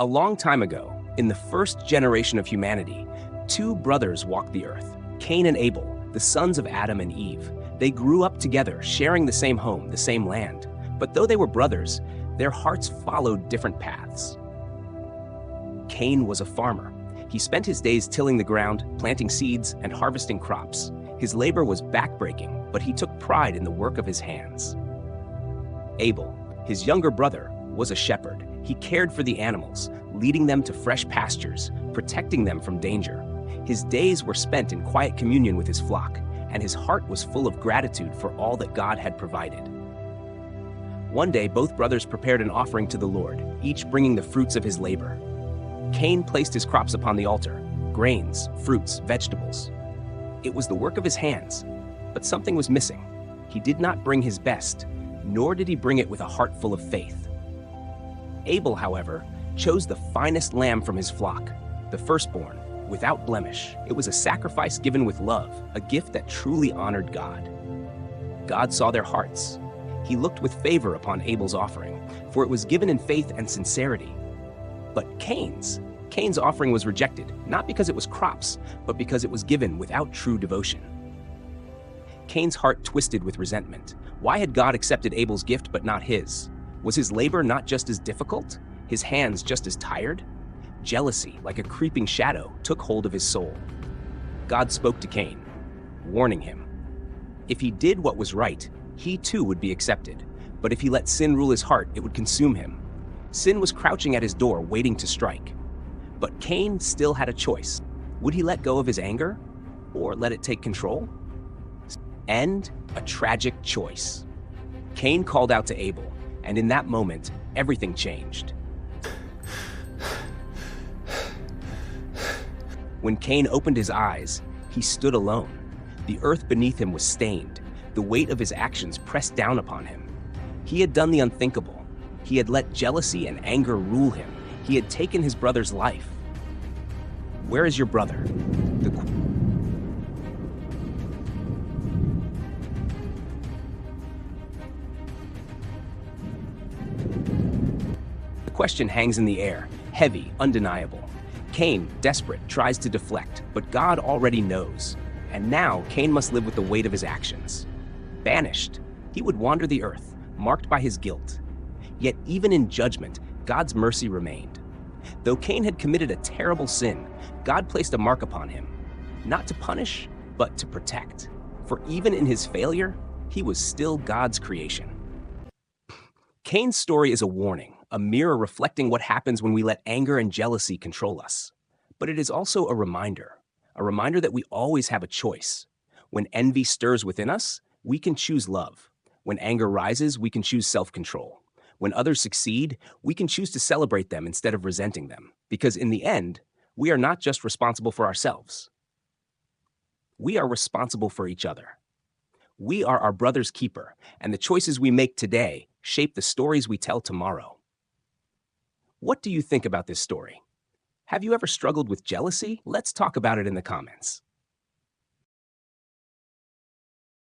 A long time ago, in the first generation of humanity, two brothers walked the earth, Cain and Abel, the sons of Adam and Eve. They grew up together, sharing the same home, the same land. But though they were brothers, their hearts followed different paths. Cain was a farmer. He spent his days tilling the ground, planting seeds, and harvesting crops. His labor was backbreaking, but he took pride in the work of his hands. Abel, his younger brother, was a shepherd. He cared for the animals, leading them to fresh pastures, protecting them from danger. His days were spent in quiet communion with his flock, and his heart was full of gratitude for all that God had provided. One day, both brothers prepared an offering to the Lord, each bringing the fruits of his labor. Cain placed his crops upon the altar, grains, fruits, vegetables. It was the work of his hands, but something was missing. He did not bring his best, nor did he bring it with a heart full of faith. Abel, however, chose the finest lamb from his flock, the firstborn, without blemish. It was a sacrifice given with love, a gift that truly honored God. God saw their hearts. He looked with favor upon Abel's offering, for it was given in faith and sincerity. But Cain's offering was rejected, not because it was crops, but because it was given without true devotion. Cain's heart twisted with resentment. Why had God accepted Abel's gift but not his? Was his labor not just as difficult? His hands just as tired? Jealousy, like a creeping shadow, took hold of his soul. God spoke to Cain, warning him. If he did what was right, he too would be accepted. But if he let sin rule his heart, it would consume him. Sin was crouching at his door, waiting to strike. But Cain still had a choice. Would he let go of his anger, or let it take control? And a tragic choice. Cain called out to Abel, and in that moment, everything changed. When Cain opened his eyes, he stood alone. The earth beneath him was stained. The weight of his actions pressed down upon him. He had done the unthinkable. He had let jealousy and anger rule him. He had taken his brother's life. Where is your brother? The question hangs in the air, heavy, undeniable. Cain, desperate, tries to deflect, but God already knows. And now Cain must live with the weight of his actions. Banished, he would wander the earth, marked by his guilt. Yet even in judgment, God's mercy remained. Though Cain had committed a terrible sin, God placed a mark upon him, not to punish, but to protect. For even in his failure, he was still God's creation. Cain's story is a warning, a mirror reflecting what happens when we let anger and jealousy control us. But it is also a reminder that we always have a choice. When envy stirs within us, we can choose love. When anger rises, we can choose self-control. When others succeed, we can choose to celebrate them instead of resenting them. Because in the end, we are not just responsible for ourselves. We are responsible for each other. We are our brother's keeper, and the choices we make today shape the stories we tell tomorrow. What do you think about this story? Have you ever struggled with jealousy? Let's talk about it in the comments.